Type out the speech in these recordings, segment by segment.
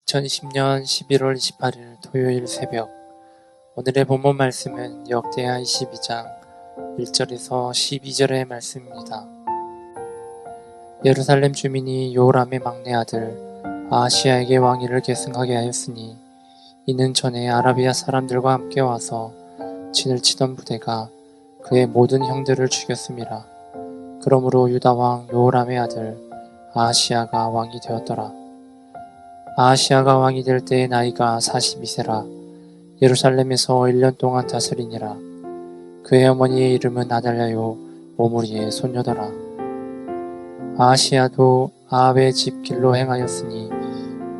2020년 11월 28일 토요일 새벽, 오늘의 본문 말씀은 역대하 22장 1절에서 12절의 말씀입니다. 예루살렘 주민이 요람의 막내 아들 아하시야에게 왕위를 계승하게 하였으니, 이는 전에 아라비아 사람들과 함께 와서 진을 치던 부대가 그의 모든 형들을 죽였음이라. 그러므로 유다 왕 요람의 아들 아하시야가 왕이 되었더라. 아하시야가 왕이 될 때의 나이가 42세라. 예루살렘에서 1년 동안 다스리니라. 그의 어머니의 이름은 아달랴요 오므리의 손녀더라. 아하시야도 아합의 집 길로 행하였으니,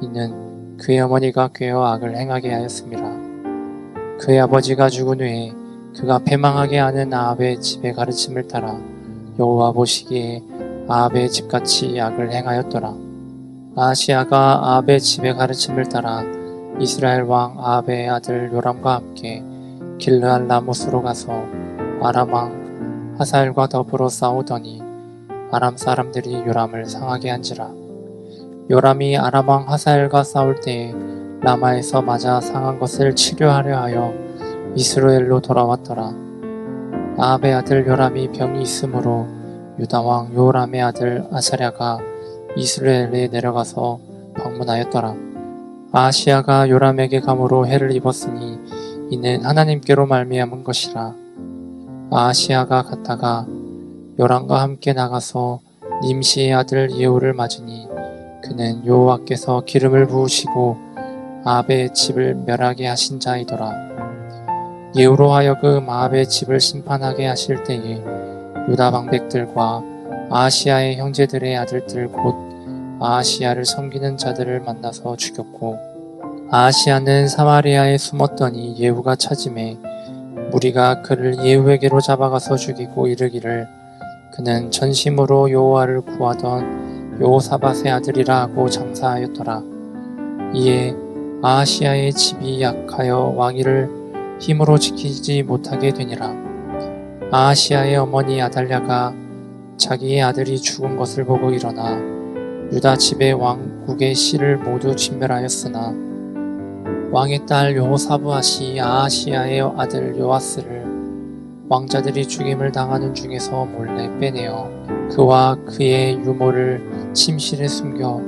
이는 그의 어머니가 꾀어 악을 행하게 하였음이라. 그의 아버지가 죽은 후에 그가 패망하게 하는 아합의 집의 가르침을 따라 여호와 보시기에 아합의 집같이 악을 행하였더라. 아하시야가 아합의 집의 가르침을 따라 이스라엘 왕 아합의 아들 요람과 함께 길르앗 라못으로 가서 아람 왕 하사엘과 더불어 싸우더니 아람 사람들이 요람을 상하게 한지라. 요람이 아람 왕 하사엘과 싸울 때에 라마에서 맞아 상한 것을 치료하려 하여 이스라엘로 돌아왔더라. 아합의 아들 요람이 병이 있으므로 유다 왕 요람의 아들 아사랴가 이스라엘에 내려가서 방문하였더라. 아하시야가 요람에게 감으로 해를 입었으니, 이는 하나님께로 말미암은 것이라. 아하시야가 갔다가 요람과 함께 나가서 님시의 아들 예후를 맞으니, 그는 여호와께서 기름을 부으시고 아합의 집을 멸하게 하신 자이더라. 예후로 하여금 아합의 집을 심판하게 하실 때에 유다 방백들과 아하시야의 형제들의 아들들 곧 아하시야를 섬기는 자들을 만나서 죽였고, 아하시야는 사마리아에 숨었더니 예후가 찾음에 무리가 그를 예후에게로 잡아가서 죽이고 이르기를, 그는 전심으로 여호와를 구하던 여호사밧의 아들이라 하고 장사하였더라. 이에 아하시야의 집이 약하여 왕위를 힘으로 지키지 못하게 되니라. 아하시야의 어머니 아달랴가 자기의 아들이 죽은 것을 보고 일어나 유다 집의 왕국의 씨를 모두 진멸하였으나, 왕의 딸 여호사브앗이 아하시야의 아들 요아스를 왕자들이 죽임을 당하는 중에서 몰래 빼내어 그와 그의 유모를 침실에 숨겨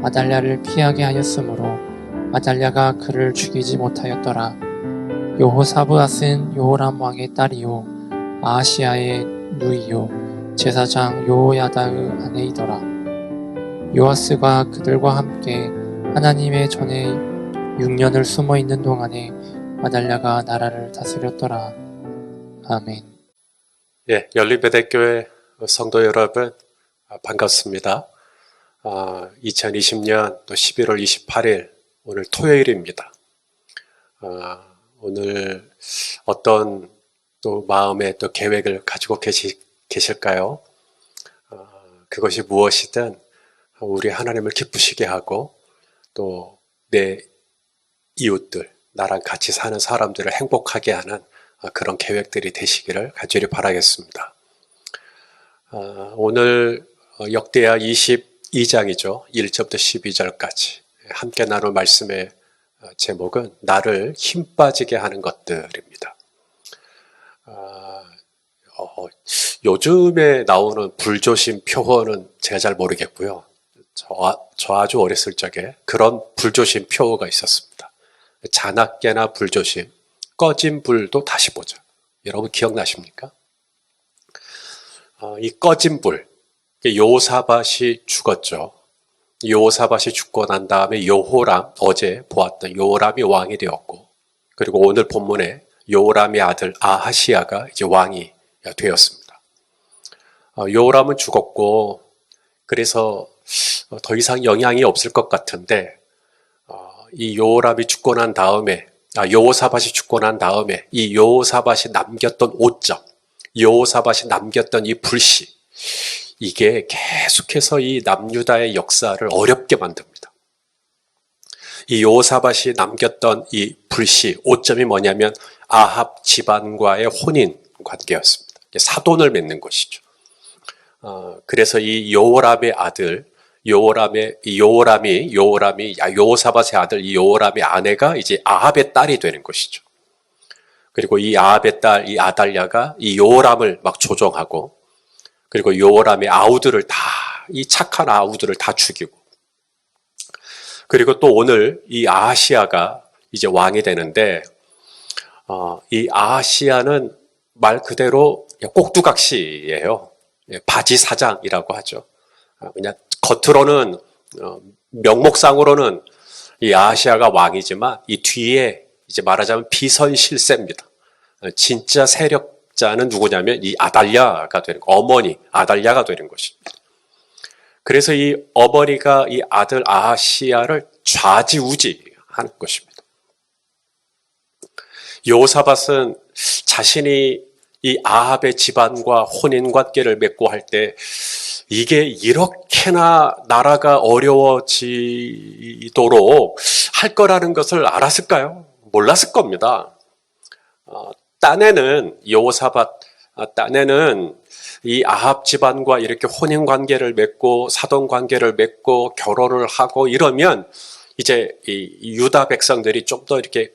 아달랴를 피하게 하였으므로 아달랴가 그를 죽이지 못하였더라. 여호사브앗은 여호람 왕의 딸이요 아하시야의 누이요 제사장 여호야다의 아내이더라. 요아스가 그들과 함께 하나님의 전에 6년을 숨어 있는 동안에 아달랴가 나라를 다스렸더라. 아멘. 예, 열린배대교회 성도 여러분, 반갑습니다. 2020년 또 11월 28일 오늘 토요일입니다. 오늘 어떤 또 마음의 또 계획을 가지고 계실까요? 그것이 무엇이든 우리 하나님을 기쁘시게 하고 또 내 이웃들, 나랑 같이 사는 사람들을 행복하게 하는 그런 계획들이 되시기를 간절히 바라겠습니다. 오늘 역대하 22장이죠. 1절부터 12절까지 함께 나눌 말씀의 제목은 나를 힘 빠지게 하는 것들입니다. 요즘에 나오는 불조심 표어는 제가 잘 모르겠고요. 저 아주 어렸을 적에 그런 불조심 표어가 있었습니다. 자나깨나 불조심, 꺼진 불도 다시 보자. 여러분 기억나십니까? 이 꺼진 불, 여호사밧이 죽었죠. 여호사밧이 죽고 난 다음에 여호람, 어제 보았던 여호람이 왕이 되었고, 그리고 오늘 본문에 여호람의 아들 아하시야가 이제 왕이 되었습니다. 여호람은 죽었고, 그래서 더 이상 영향이 없을 것 같은데, 이 여호람이 죽고 난 다음에, 여호사밧이 죽고 난 다음에 이 여호사밧이 남겼던 오점, 여호사밧이 남겼던 이 불씨, 이게 계속해서 이 남유다의 역사를 어렵게 만듭니다. 이 여호사밧이 남겼던 이 불씨, 오점이 뭐냐면 아합 집안과의 혼인 관계였습니다. 사돈을 맺는 것이죠. 그래서 이 여호람의 아들 여호사밧의 아들 이 여호람의 아내가 이제 아합의 딸이 되는 것이죠. 그리고 이 아합의 딸 이 아달랴가 이 여호람을 막 조종하고, 그리고 여호람의 아우들을 다, 이 착한 아우들을 다 죽이고, 그리고 또 오늘 이 아하시아가 이제 왕이 되는데, 이 아하시아는 말 그대로 꼭두각시예요. 바지 사장이라고 하죠. 그냥 겉으로는 명목상으로는 이 아하시아가 왕이지만 이 뒤에 이제 말하자면 비선실세입니다. 진짜 세력자는 누구냐면 이 아달랴가 되는 거, 어머니 아달랴가 되는 것입니다. 그래서 이 어머니가 이 아들 아하시아를 좌지우지하는 것입니다. 여호사밧은 자신이 이 아합의 집안과 혼인관계를 맺고 할 때 이게 이렇게나 나라가 어려워지도록 할 거라는 것을 알았을까요? 몰랐을 겁니다. 딴에는 여호사밧 딴에는 이 아합 집안과 이렇게 혼인관계를 맺고 사돈관계를 맺고 결혼을 하고 이러면 이제 이 유다 백성들이 좀 더 이렇게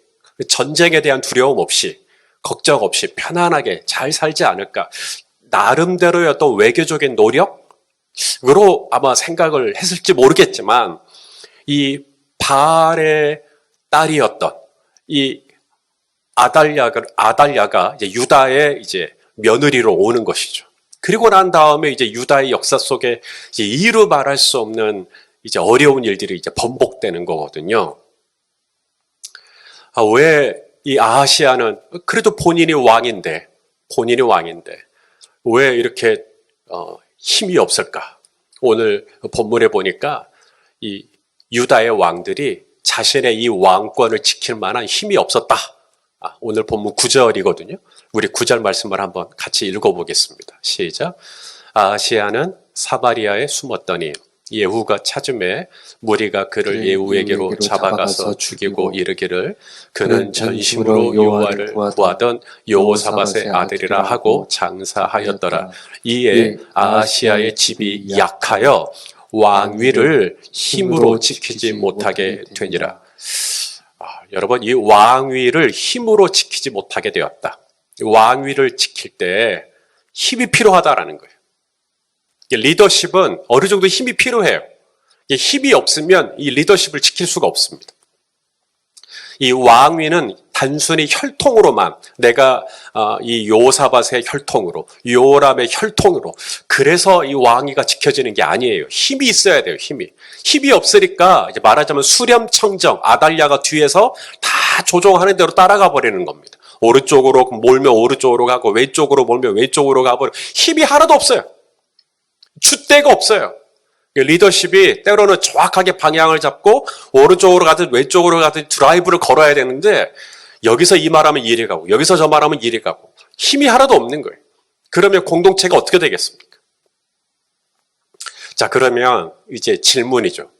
전쟁에 대한 두려움 없이 걱정 없이 편안하게 잘 살지 않을까. 나름대로의 어떤 외교적인 노력으로 아마 생각을 했을지 모르겠지만 이 바알의 딸이었던 이 아달랴가 이제 유다의 이제 며느리로 오는 것이죠. 그리고 난 다음에 이제 유다의 역사 속에 이제 이루 말할 수 없는 이제 어려운 일들이 이제 번복되는 거거든요. 왜 이 아하시아는 그래도 본인이 왕인데 왜 이렇게 힘이 없을까? 오늘 본문에 보니까 이 유다의 왕들이 자신의 이 왕권을 지킬 만한 힘이 없었다. 오늘 본문 9절이거든요. 우리 9절 말씀을 한번 같이 읽어보겠습니다. 시작. 아하시아는 사마리아에 숨었더니 예후가 찾음에 무리가 그를 예후에게로 잡아가서 죽이고 이르기를 그는 전심으로 여호와를 구하던 여호사밧의 아들이라 하고 장사하였더라. 이에 아하시아의 집이 약하여 왕위를 힘으로 지키지 못하게 되니라. 여러분, 이 왕위를 힘으로 지키지 못하게 되었다. 왕위를 지킬 때 힘이 필요하다라는 거예요. 리더십은 어느 정도 힘이 필요해요. 힘이 없으면 이 리더십을 지킬 수가 없습니다. 이 왕위는 단순히 혈통으로만 내가 이 여호사밧의 혈통으로 여호람의 혈통으로 그래서 이 왕위가 지켜지는 게 아니에요. 힘이 있어야 돼요. 힘이 없으니까 이제 말하자면 수렴청정 아달랴가 뒤에서 다 조종하는 대로 따라가 버리는 겁니다. 오른쪽으로 몰면 오른쪽으로 가고 왼쪽으로 몰면 왼쪽으로 가버려. 힘이 하나도 없어요. 줏대가 없어요. 리더십이 때로는 정확하게 방향을 잡고 오른쪽으로 가든 왼쪽으로 가든 드라이브를 걸어야 되는데 여기서 이 말하면 이리 가고 여기서 저 말하면 이리 가고 힘이 하나도 없는 거예요. 그러면 공동체가 어떻게 되겠습니까? 자, 그러면 이제 질문이죠.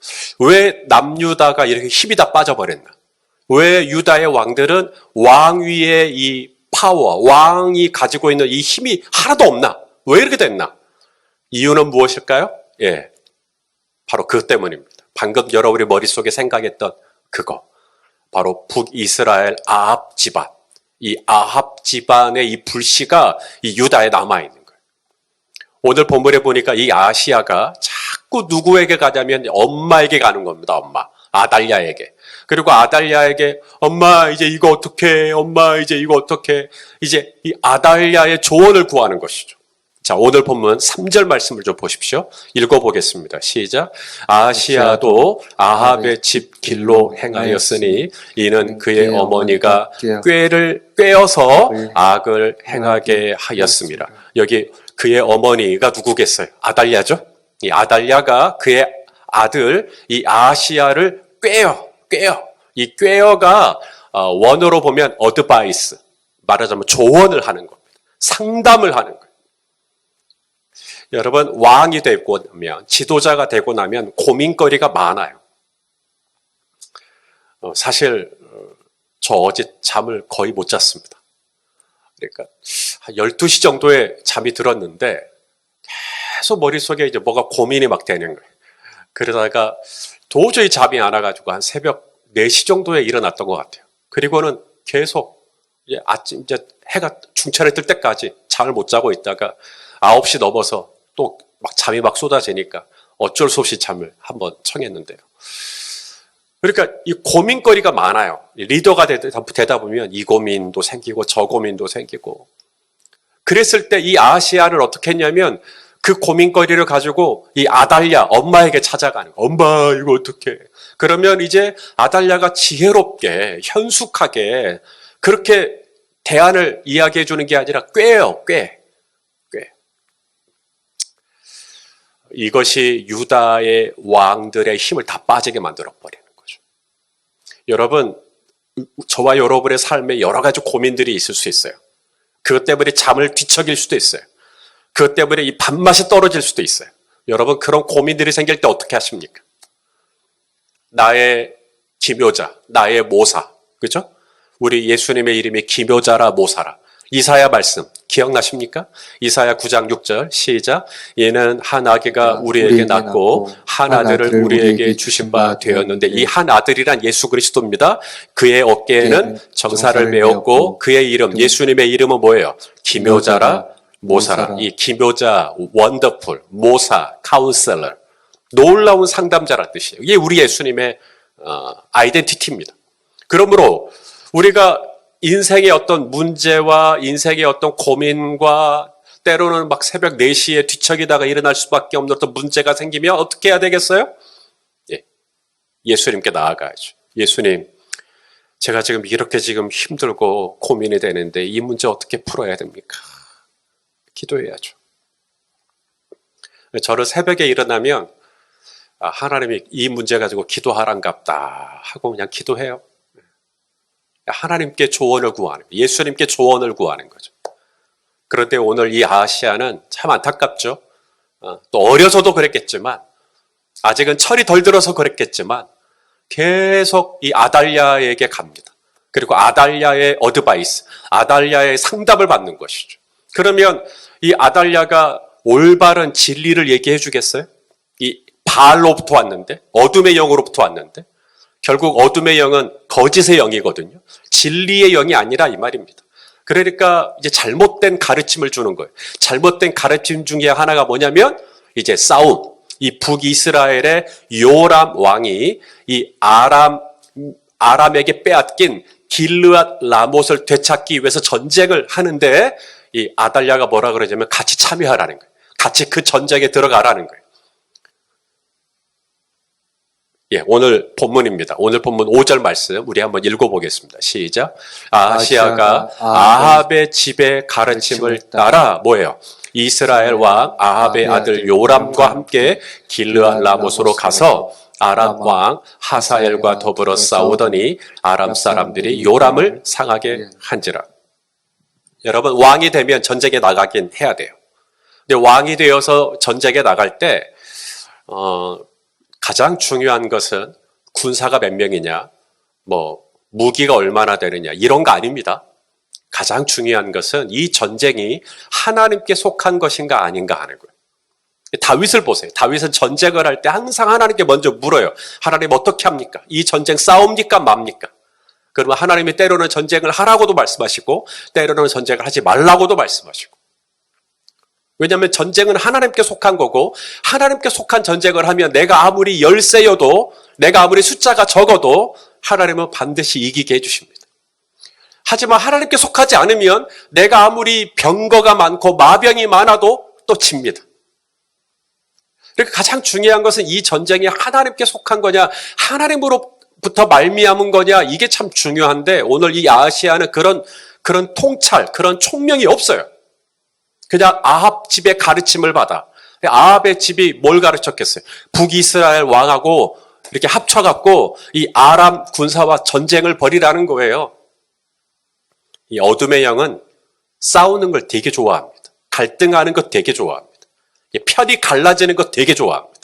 왜 남유다가 이렇게 힘이 다 빠져버렸나? 왜 유다의 왕들은 왕위의 이 파워, 왕이 가지고 있는 이 힘이 하나도 없나? 왜 이렇게 됐나? 이유는 무엇일까요? 예, 바로 그 때문입니다. 방금 여러분이 머릿속에 생각했던 그거. 바로 북이스라엘 아합 집안. 이 아합 집안의 이 불씨가 이 유다에 남아있는 거예요. 오늘 본문에 보니까 이 아시아가 자꾸 누구에게 가냐면 엄마에게 가는 겁니다. 엄마. 아달랴에게. 그리고 아달랴에게 엄마 이제 이거 어떡해? 엄마 이제 이거 어떡해? 이제 이 아달랴의 조언을 구하는 것이죠. 자, 오늘 본문 3절 말씀을 좀 보십시오. 읽어보겠습니다. 시작. 아하시아도 아합의 집 길로 행하였으니 이는 그의 어머니가 꾀를 꾀어서 악을 행하게 하였습니다. 여기 그의 어머니가 누구겠어요? 아달랴죠? 이 아달랴가 그의 아들 이 아하시아를 꾀어. 이 꾀어가 원어로 보면 어드바이스, 말하자면 조언을 하는 겁니다. 상담을 하는 거예요. 여러분, 왕이 되고 나면, 지도자가 되고 나면 고민거리가 많아요. 사실 저 어제 잠을 거의 못 잤습니다. 그러니까 한 12시 정도에 잠이 들었는데 계속 머릿속에 이제 뭐가 고민이 막 되는 거예요. 그러다가 도저히 잠이 안 와가지고 한 새벽 4시 정도에 일어났던 것 같아요. 그리고는 계속 이제 아침, 이제 해가 중천에 뜰 때까지 잠을 못 자고 있다가 9시 넘어서 또 막 잠이 막 쏟아지니까 어쩔 수 없이 잠을 한번 청했는데요. 그러니까 이 고민거리가 많아요. 리더가 되다 보면 이 고민도 생기고 저 고민도 생기고. 그랬을 때 이 아하시야를 어떻게 했냐면 그 고민거리를 가지고 이 아달랴 엄마에게 찾아가는 거예요. 엄마 이거 어떡해. 그러면 이제 아달랴가 지혜롭게 현숙하게 그렇게 대안을 이야기해 주는 게 아니라 꾀예요. 꽤. 이것이 유다의 왕들의 힘을 다 빠지게 만들어 버리는 거죠. 여러분, 저와 여러분의 삶에 여러 가지 고민들이 있을 수 있어요. 그것 때문에 잠을 뒤척일 수도 있어요. 그것 때문에 이 밥맛이 떨어질 수도 있어요. 여러분, 그런 고민들이 생길 때 어떻게 하십니까? 나의 기묘자, 나의 모사, 그죠? 우리 예수님의 이름이 기묘자라 모사라. 이사야 말씀 기억나십니까? 이사야 9장 6절 시작. 이는 한 아기가 우리에게 낳고 한 아들을 우리에게 주신 바 되었는데 이 한 아들이란 예수 그리스도입니다. 그의 어깨에는 정사를 메었고 그의 이름 예수님의 이름은 뭐예요? 기묘자라 모사라. 이 기묘자, 원더풀, 모사, 카운셀러, 놀라운 상담자란 뜻이에요. 이게 우리 예수님의 아이덴티티입니다. 그러므로 우리가 인생의 어떤 문제와 인생의 어떤 고민과 때로는 막 새벽 4시에 뒤척이다가 일어날 수밖에 없는 어떤 문제가 생기면 어떻게 해야 되겠어요? 예수님께 나아가야죠. 예수님, 제가 지금 이렇게 지금 힘들고 고민이 되는데 이 문제 어떻게 풀어야 됩니까? 기도해야죠. 저를 새벽에 일어나면 하나님이 이 문제 가지고 기도하란갑다 하고 그냥 기도해요. 하나님께 조언을 구하는 거예요. 예수님께 조언을 구하는 거죠. 그런데 오늘 이 아하시야는 참 안타깝죠. 또 어려서도 그랬겠지만 아직은 철이 덜 들어서 그랬겠지만 계속 이 아달랴에게 갑니다. 그리고 아달랴의 어드바이스, 아달랴의 상담을 받는 것이죠. 그러면 이 아달랴가 올바른 진리를 얘기해 주겠어요? 이 바알로부터 왔는데, 어둠의 영으로부터 왔는데 결국 어둠의 영은 거짓의 영이거든요. 진리의 영이 아니라 이 말입니다. 그러니까 이제 잘못된 가르침을 주는 거예요. 잘못된 가르침 중에 하나가 뭐냐면 이제 싸움. 이 북이스라엘의 요람 왕이 이 아람에게 빼앗긴 길르앗 라못을 되찾기 위해서 전쟁을 하는데 이 아달랴가 뭐라 그러냐면 같이 참여하라는 거예요. 같이 그 전쟁에 들어가라는 거예요. 오늘 본문입니다. 오늘 본문 5절 말씀 우리 한번 읽어보겠습니다. 시작. 아하시야가 아합의 집의 가르침을 따라 뭐예요? 이스라엘 왕 아합의 아들 요람과 함께 길르앗 라못으로 가서 아람 왕 하사엘과 더불어 싸우더니 아람 사람들이 요람을 상하게 한지라. 여러분, 왕이 되면 전쟁에 나가긴 해야 돼요. 근데 왕이 되어서 전쟁에 나갈 때 가장 중요한 것은 군사가 몇 명이냐, 무기가 얼마나 되느냐, 이런 거 아닙니다. 가장 중요한 것은 이 전쟁이 하나님께 속한 것인가 아닌가 하는 거예요. 다윗을 보세요. 다윗은 전쟁을 할 때 항상 하나님께 먼저 물어요. 하나님 어떻게 합니까? 이 전쟁 싸웁니까 맙니까? 그러면 하나님이 때로는 전쟁을 하라고도 말씀하시고 때로는 전쟁을 하지 말라고도 말씀하시고. 왜냐하면 전쟁은 하나님께 속한 거고 하나님께 속한 전쟁을 하면 내가 아무리 열세여도 내가 아무리 숫자가 적어도 하나님은 반드시 이기게 해주십니다. 하지만 하나님께 속하지 않으면 내가 아무리 병거가 많고 마병이 많아도 또 집니다. 그러니까 가장 중요한 것은 이 전쟁이 하나님께 속한 거냐 하나님으로부터 말미암은 거냐 이게 참 중요한데 오늘 이 아하시야는 그런 통찰, 그런 총명이 없어요. 그냥 아합 집의 가르침을 받아. 아합의 집이 뭘 가르쳤겠어요? 북이스라엘 왕하고 이렇게 합쳐갖고 이 아람 군사와 전쟁을 벌이라는 거예요. 이 어둠의 영은 싸우는 걸 되게 좋아합니다. 갈등하는 것 되게 좋아합니다. 편이 갈라지는 것 되게 좋아합니다.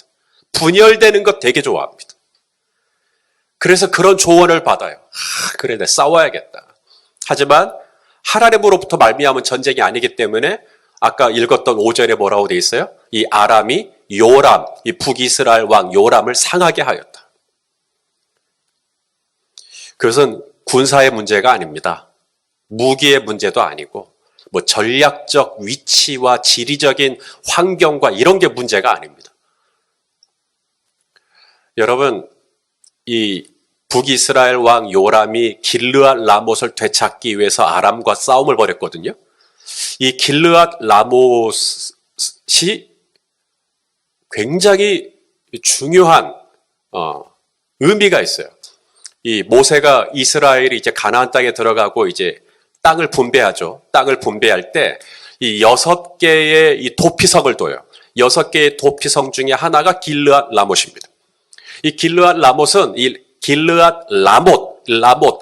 분열되는 것 되게 좋아합니다. 그래서 그런 조언을 받아요. 그래, 내가 싸워야겠다. 하지만 하나님으로부터 말미암은 전쟁이 아니기 때문에 아까 읽었던 5절에 뭐라고 돼 있어요? 이 아람이 요람, 이 북이스라엘 왕 요람을 상하게 하였다. 그것은 군사의 문제가 아닙니다. 무기의 문제도 아니고 뭐 전략적 위치와 지리적인 환경과 이런 게 문제가 아닙니다. 여러분, 이 북이스라엘 왕 요람이 길르앗 라못을 되찾기 위해서 아람과 싸움을 벌였거든요. 이 길르앗 라못이 굉장히 중요한 의미가 있어요. 이 모세가 이스라엘이 이제 가나안 땅에 들어가고 이제 땅을 분배하죠. 땅을 분배할 때 이 6개의 이 도피성을 둬요. 6개의 도피성 중에 하나가 길르앗 라못입니다. 이 길르앗 라못은 이 길르앗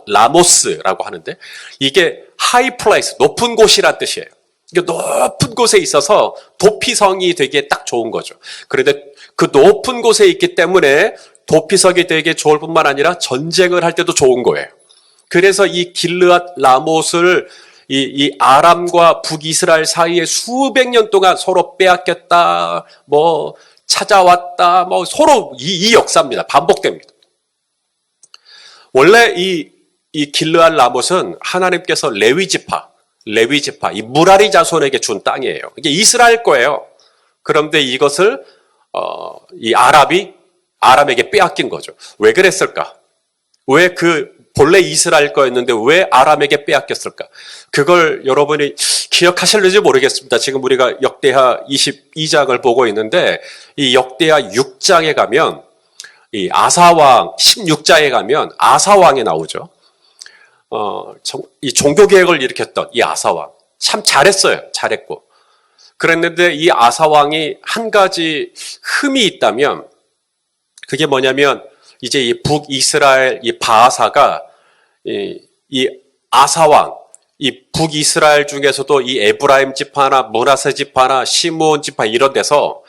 라모스라고 하는데 이게 하이 플레이스, 높은 곳이란 뜻이에요. 높은 곳에 있어서 도피성이 되게 딱 좋은 거죠. 그런데 그 높은 곳에 있기 때문에 도피성이 되게 좋을 뿐만 아니라 전쟁을 할 때도 좋은 거예요. 그래서 이 길르앗 라못을 이 아람과 북이스라엘 사이에 수백 년 동안 서로 빼앗겼다, 뭐 찾아왔다, 뭐 서로 이 역사입니다. 반복됩니다. 원래 이 길르앗 라못은 하나님께서 레위지파, 이 무라리 자손에게 준 땅이에요. 이게 이스라엘 거예요. 그런데 이것을 이 아람에게 빼앗긴 거죠. 왜 그랬을까? 왜 본래 이스라엘 거였는데 왜 아람에게 빼앗겼을까? 그걸 여러분이 기억하실는지 모르겠습니다. 지금 우리가 역대하 22장을 보고 있는데 이 역대하 6장에 가면 이 아사왕 16장에 가면 아사왕이 나오죠. 이 종교개혁을 일으켰던 이 아사왕 참 잘했고 그랬는데 이 아사왕이 한 가지 흠이 있다면 그게 뭐냐면 이제 이 북이스라엘 이 바하사가 이 아사왕 이 북이스라엘 중에서도 이 에브라임 지파나 므낫세 지파나 시므온 지파 이런 데서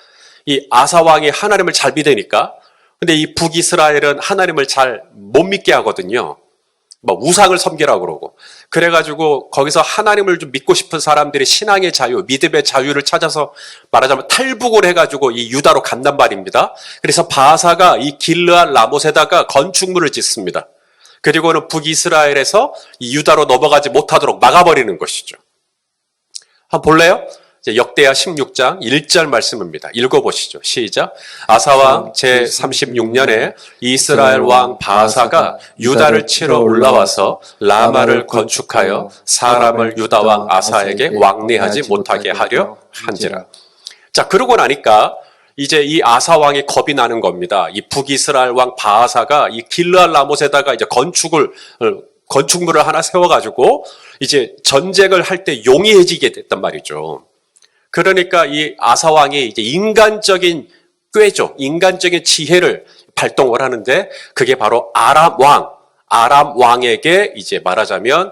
이 아사왕이 하나님을 잘 믿으니까 근데 이 북이스라엘은 하나님을 잘 못 믿게 하거든요. 뭐 우상을 섬기라고 그러고. 그래가지고 거기서 하나님을 좀 믿고 싶은 사람들이 신앙의 자유, 믿음의 자유를 찾아서 말하자면 탈북을 해가지고 이 유다로 간단 말입니다. 그래서 바하사가 이 길르앗 라못에다가 건축물을 짓습니다. 그리고는 북이스라엘에서 이 유다로 넘어가지 못하도록 막아버리는 것이죠. 한번 볼래요? 이제 역대하 16장 1절 말씀입니다. 읽어보시죠. 시작. 아사왕 제36년에 이스라엘 왕 바하사가 유다를 치러 올라와서 라마를 건축하여 사람을 유다 왕 아사에게 왕래하지 못하게 하려 한지라. 자, 그러고 나니까 이제 이 아사 왕이 겁이 나는 겁니다. 이 북이스라엘 왕 바하사가 이 길르앗 라못에다가 이제 건축물을 하나 세워가지고 이제 전쟁을 할 때 용이해지게 됐단 말이죠. 그러니까 이 아사 왕이 이제 인간적인 꾀죠. 인간적인 지혜를 발동을 하는데 그게 바로 아람 왕에게 이제 말하자면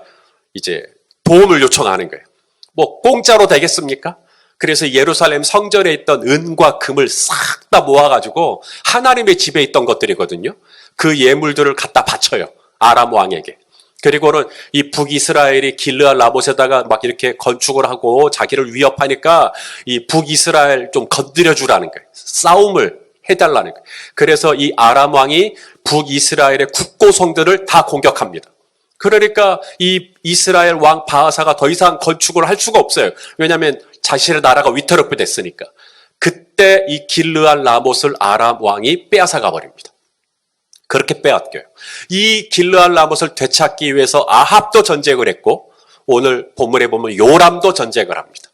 이제 도움을 요청하는 거예요. 뭐 공짜로 되겠습니까? 그래서 예루살렘 성전에 있던 은과 금을 싹 다 모아가지고 하나님의 집에 있던 것들이거든요. 그 예물들을 갖다 바쳐요. 아람 왕에게. 그리고는 이 북이스라엘이 길르앗 라못에다가 막 이렇게 건축을 하고 자기를 위협하니까 이 북이스라엘 좀 건드려주라는 거예요. 싸움을 해달라는 거예요. 그래서 이 아람 왕이 북이스라엘의 국고성들을 다 공격합니다. 그러니까 이 이스라엘 왕 바하사가 더 이상 건축을 할 수가 없어요. 왜냐하면 자신의 나라가 위태롭게 됐으니까. 그때 이 길르앗 라못을 아람 왕이 빼앗아가 버립니다. 그렇게 빼앗겨요. 이 길르앗 라못을 되찾기 위해서 아합도 전쟁을 했고 오늘 본문에 보면 요람도 전쟁을 합니다.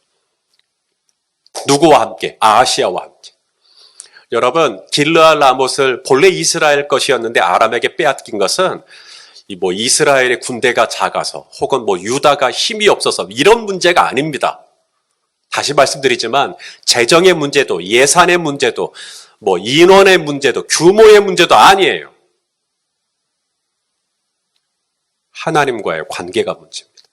누구와 함께? 아하시아와 함께. 여러분, 길르앗 라못을 본래 이스라엘 것이었는데 아람에게 빼앗긴 것은 뭐 이스라엘의 군대가 작아서 혹은 뭐 유다가 힘이 없어서 이런 문제가 아닙니다. 다시 말씀드리지만 재정의 문제도 예산의 문제도 뭐 인원의 문제도 규모의 문제도 아니에요. 하나님과의 관계가 문제입니다.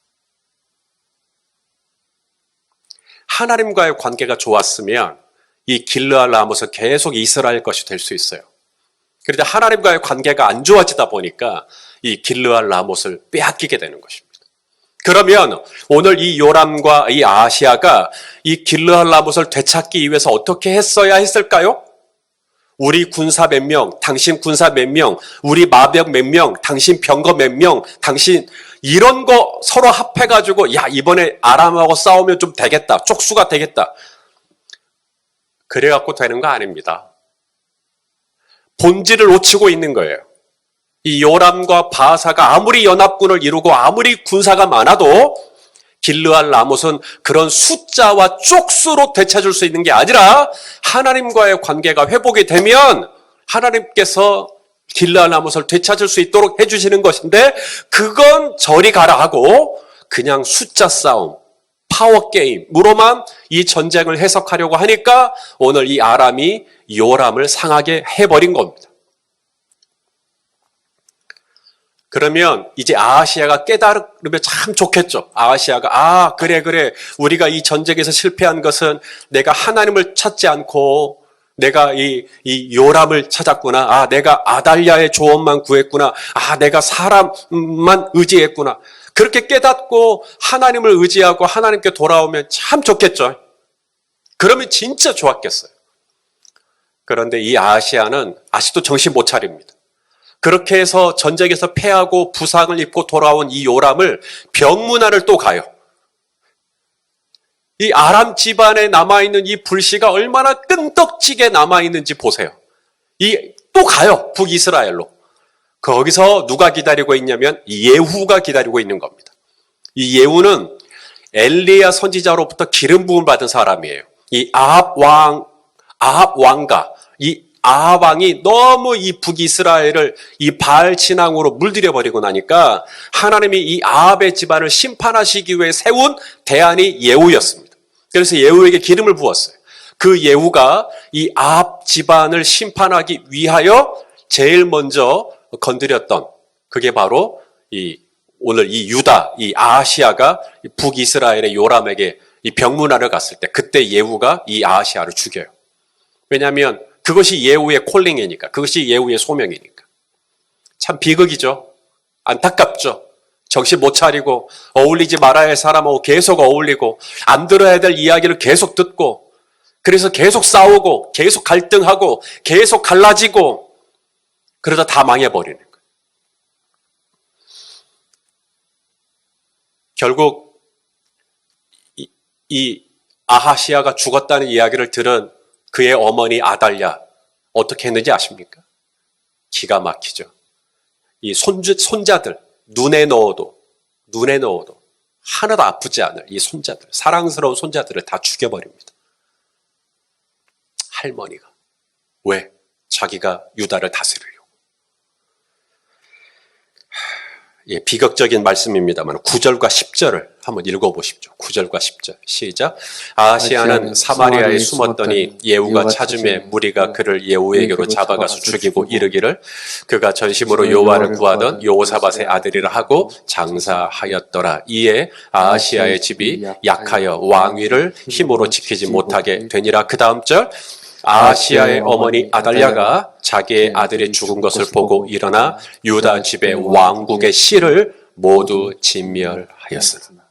하나님과의 관계가 좋았으면 이 길르앗 라못은 계속 이스라엘 것이 될 수 있어요. 그런데 하나님과의 관계가 안 좋아지다 보니까 이 길르앗 라못을 빼앗기게 되는 것입니다. 그러면 오늘 이 요람과 이 아하시아가 이 길르앗 라못을 되찾기 위해서 어떻게 했어야 했을까요? 우리 군사 몇 명, 당신 군사 몇 명, 우리 마병 몇 명, 당신 병거 몇 명, 당신 이런 거 서로 합해가지고 야 이번에 아람하고 싸우면 좀 되겠다. 쪽수가 되겠다. 그래갖고 되는 거 아닙니다. 본질을 놓치고 있는 거예요. 이 요람과 바하사가 아무리 연합군을 이루고 아무리 군사가 많아도 길르앗 라못은 그런 숫자와 쪽수로 되찾을 수 있는 게 아니라 하나님과의 관계가 회복이 되면 하나님께서 길르앗 라못을 되찾을 수 있도록 해주시는 것인데 그건 저리 가라 하고 그냥 숫자 싸움, 파워 게임으로만 이 전쟁을 해석하려고 하니까 오늘 이 아람이 요람을 상하게 해버린 겁니다. 그러면 이제 아하시아가 깨달으면 참 좋겠죠. 아하시아가 그래 우리가 이 전쟁에서 실패한 것은 내가 하나님을 찾지 않고 내가 이 요람을 찾았구나. 내가 아달랴의 조언만 구했구나. 내가 사람만 의지했구나. 그렇게 깨닫고 하나님을 의지하고 하나님께 돌아오면 참 좋겠죠. 그러면 진짜 좋았겠어요. 그런데 이 아하시아는 아직도 정신 못 차립니다. 그렇게 해서 전쟁에서 패하고 부상을 입고 돌아온 이 요람을 병문안을 또 가요. 이 아람 집안에 남아있는 이 불씨가 얼마나 끈떡지게 남아있는지 보세요. 또 가요. 북이스라엘로. 거기서 누가 기다리고 있냐면 예후가 기다리고 있는 겁니다. 이 예후는 엘리야 선지자로부터 기름 부음 받은 사람이에요. 이 아합 왕가, 이 아합 왕이 너무 이 북이스라엘을 이 바알 신앙으로 물들여 버리고 나니까 하나님이 이 아합의 집안을 심판하시기 위해 세운 대안이 예후였습니다. 그래서 예후에게 기름을 부었어요. 그 예후가 이 아합 집안을 심판하기 위하여 제일 먼저 건드렸던 그게 바로 오늘 이 유다, 이 아하시아가 북이스라엘의 요람에게 이 병문안을 갔을 때 그때 예후가 이 아하시아를 죽여요. 왜냐하면 그것이 예후의 콜링이니까. 그것이 예후의 소명이니까. 참 비극이죠. 안타깝죠. 정신 못 차리고 어울리지 말아야 할 사람하고 계속 어울리고 안 들어야 될 이야기를 계속 듣고 그래서 계속 싸우고 계속 갈등하고 계속 갈라지고 그러다 다 망해버리는 거예요. 결국 이 아하시아가 죽었다는 이야기를 들은 그의 어머니 아달랴 어떻게 했는지 아십니까? 기가 막히죠. 이 손자들 눈에 넣어도 하나도 아프지 않을 이 손자들 사랑스러운 손자들을 다 죽여버립니다. 할머니가 왜? 자기가 유다를 다스리려고. 비극적인 말씀입니다만 9절과 10절을 한번 읽어보십시오. 9절과 10절 시작. 아하시아는 사마리아에 숨었더니 예후가 찾음에 무리가 그를 예후에게로 잡아가서 죽이고 이르기를 그가 전심으로 여호와를 구하던 여호사밧의 아들이라 하고 장사하였더라. 이에 아하시아의 집이 약하여 왕위를 힘으로 지키지 못하게 되니라. 그 다음 절 아하시아의 어머니 아달랴가 자기의 아들이 죽은 것을 보고 일어나 유다 집의 왕국의 씨를 모두 진멸하였으나.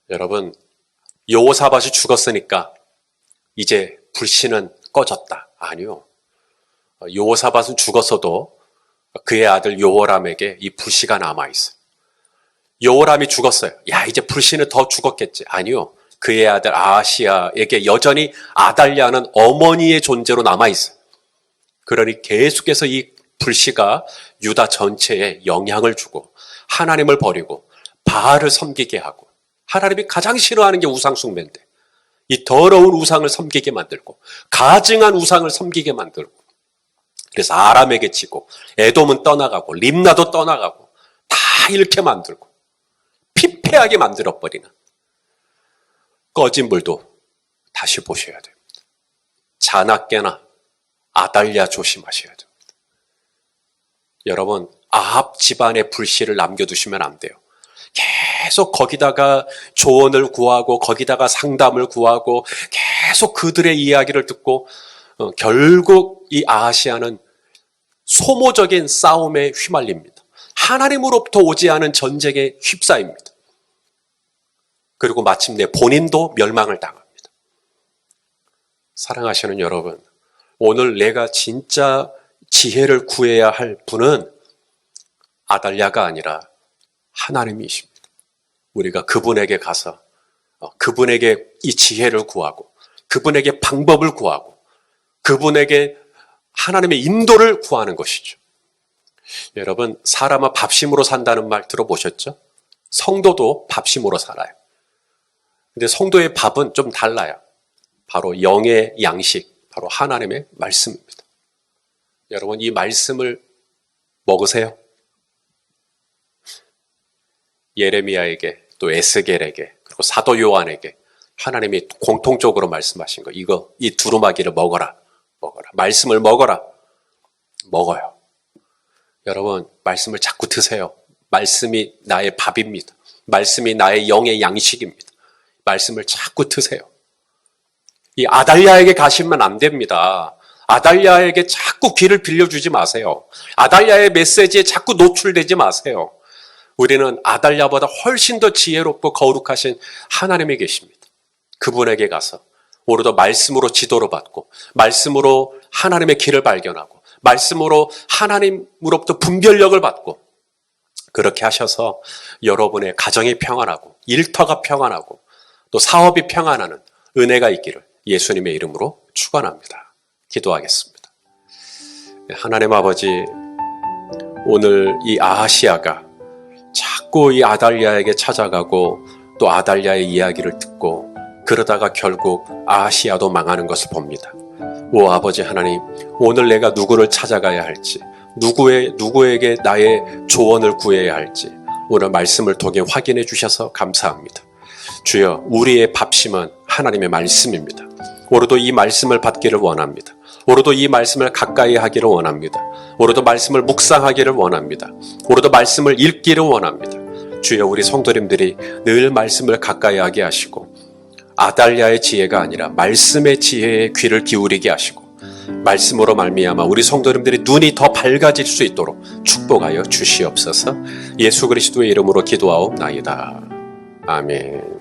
여러분, 여호사밧이 죽었으니까 이제 불씨는 꺼졌다. 아니요. 여호사밧은 죽었어도 그의 아들 여호람에게 이 불씨가 남아있어요. 여호람이 죽었어요. 이제 불씨는 더 죽었겠지. 아니요. 그의 아들 아하시아에게 여전히 아달랴는 어머니의 존재로 남아있어요. 그러니 계속해서 이 불씨가 유다 전체에 영향을 주고 하나님을 버리고 바알을 섬기게 하고 하나님이 가장 싫어하는 게 우상 숭배인데 이 더러운 우상을 섬기게 만들고 가증한 우상을 섬기게 만들고 그래서 아람에게 치고 에돔은 떠나가고 림나도 떠나가고 다 잃게 만들고 피폐하게 만들어버리는 꺼진 불도 다시 보셔야 됩니다. 자나깨나 아달랴 조심하셔야 됩니다. 여러분, 아합 집안의 불씨를 남겨두시면 안 돼요. 계속 거기다가 조언을 구하고 거기다가 상담을 구하고 계속 그들의 이야기를 듣고 결국 이 아하시아는 소모적인 싸움에 휘말립니다. 하나님으로부터 오지 않은 전쟁에 휩싸입니다. 그리고 마침내 본인도 멸망을 당합니다. 사랑하시는 여러분, 오늘 내가 진짜 지혜를 구해야 할 분은 아달랴가 아니라 하나님이십니다. 우리가 그분에게 가서 그분에게 이 지혜를 구하고 그분에게 방법을 구하고 그분에게 하나님의 인도를 구하는 것이죠. 여러분, 사람은 밥심으로 산다는 말 들어보셨죠? 성도도 밥심으로 살아요. 근데 성도의 밥은 좀 달라요. 바로 영의 양식, 바로 하나님의 말씀입니다. 여러분, 이 말씀을 먹으세요. 예레미야에게, 또 에스겔에게, 그리고 사도 요한에게 하나님이 공통적으로 말씀하신 거, 이 두루마기를 먹어라. 말씀을 먹어라. 먹어요. 여러분, 말씀을 자꾸 드세요. 말씀이 나의 밥입니다. 말씀이 나의 영의 양식입니다. 말씀을 자꾸 드세요. 이 아달랴에게 가시면 안 됩니다. 아달랴에게 자꾸 귀를 빌려주지 마세요. 아달랴의 메시지에 자꾸 노출되지 마세요. 우리는 아달랴보다 훨씬 더 지혜롭고 거룩하신 하나님이 계십니다. 그분에게 가서 오히려 말씀으로 지도를 받고 말씀으로 하나님의 길을 발견하고 말씀으로 하나님으로부터 분별력을 받고 그렇게 하셔서 여러분의 가정이 평안하고 일터가 평안하고 또 사업이 평안하는 은혜가 있기를 예수님의 이름으로 축원합니다. 기도하겠습니다. 하나님 아버지, 오늘 이 아하시야가 자꾸 이 아달랴에게 찾아가고 또 아달랴의 이야기를 듣고 그러다가 결국 아하시야도 망하는 것을 봅니다. 오 아버지 하나님, 오늘 내가 누구를 찾아가야 할지, 누구에게 나의 조언을 구해야 할지 오늘 말씀을 통해 확인해 주셔서 감사합니다. 주여, 우리의 밥심은 하나님의 말씀입니다. 오늘도 이 말씀을 받기를 원합니다. 오늘도 이 말씀을 가까이 하기를 원합니다. 오늘도 말씀을 묵상하기를 원합니다. 오늘도 말씀을 읽기를 원합니다. 주여, 우리 성도님들이 늘 말씀을 가까이 하게 하시고 아달랴의 지혜가 아니라 말씀의 지혜에 귀를 기울이게 하시고 말씀으로 말미암아 우리 성도님들이 눈이 더 밝아질 수 있도록 축복하여 주시옵소서. 예수 그리스도의 이름으로 기도하옵나이다. 아멘.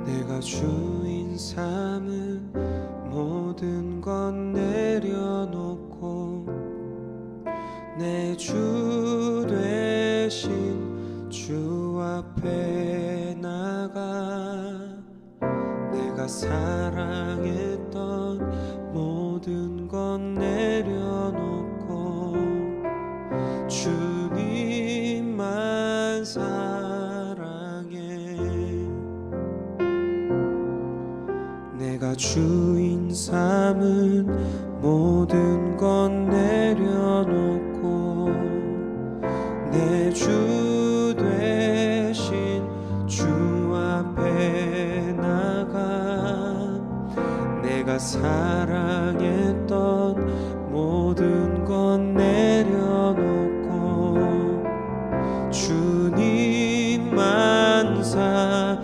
내가 주인 삼은 모든 건 내려놓고 내 주 되신 주 앞에 나가 내가 사랑했던 모든 건 내려놓고 주님만 사랑해. 내가 주인 삼은 모든 건 내려놓고 내 주 되신 주 앞에 나가 내가 사랑했던 모든 건 내려놓고 주님만 사랑해.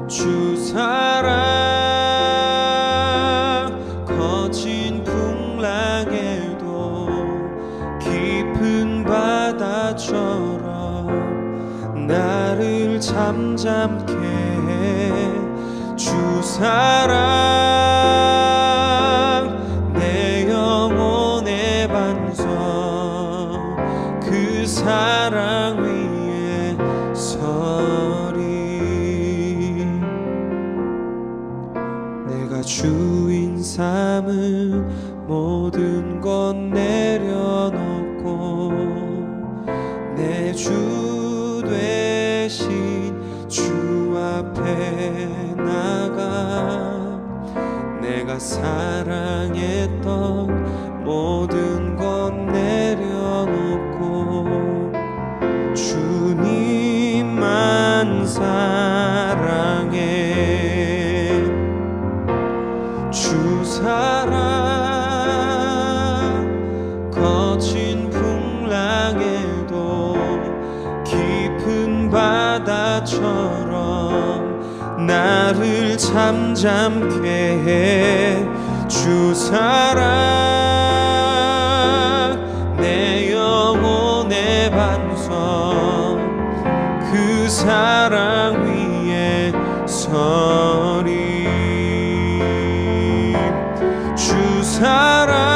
주 사랑 거친 풍랑에도 깊은 바다처럼 나를 잠잠케 해. 주 사랑 내 영혼의 반석 그 사랑 위에 서리. 내가 주인 삼은 모든 건 내려놓고 내 주 되신 주 앞에 나가 내가 사랑했던 모든 건 내려놓고 주님만 사랑해. 주 사랑 나를 잠잠케 해 주 사랑 내 영혼의 반석 그 사랑 위에 서리 주 사랑